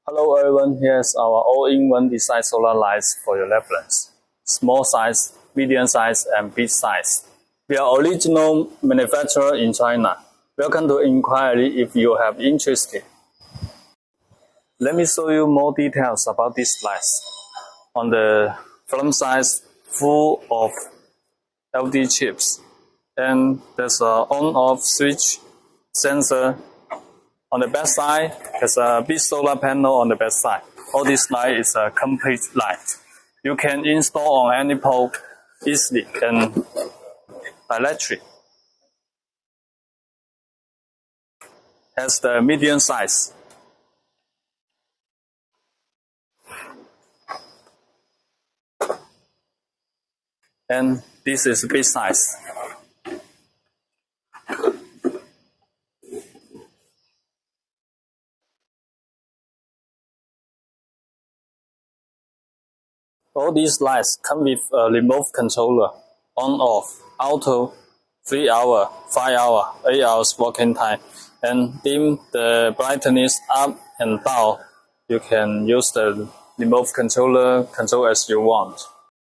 Hello everyone, here's our all-in-one design solar lights for your reference. Small size, medium size, and big size. We are original manufacturer in China. Welcome to inquiry if you have interested. Let me show you more details about these lights. On the front side, full of LED chips. And there's an on-off switch sensor. On the back side, there's a big solar panel on the back side. All this light is a complete light. You can install on any pole easily and electric. Has the medium size. And this is big size. All these lights come with a remote controller, on off, auto, 3 hour, 5 hour, 8 hours working time, and dim the brightness up and down. You can use the remote controller control as you want.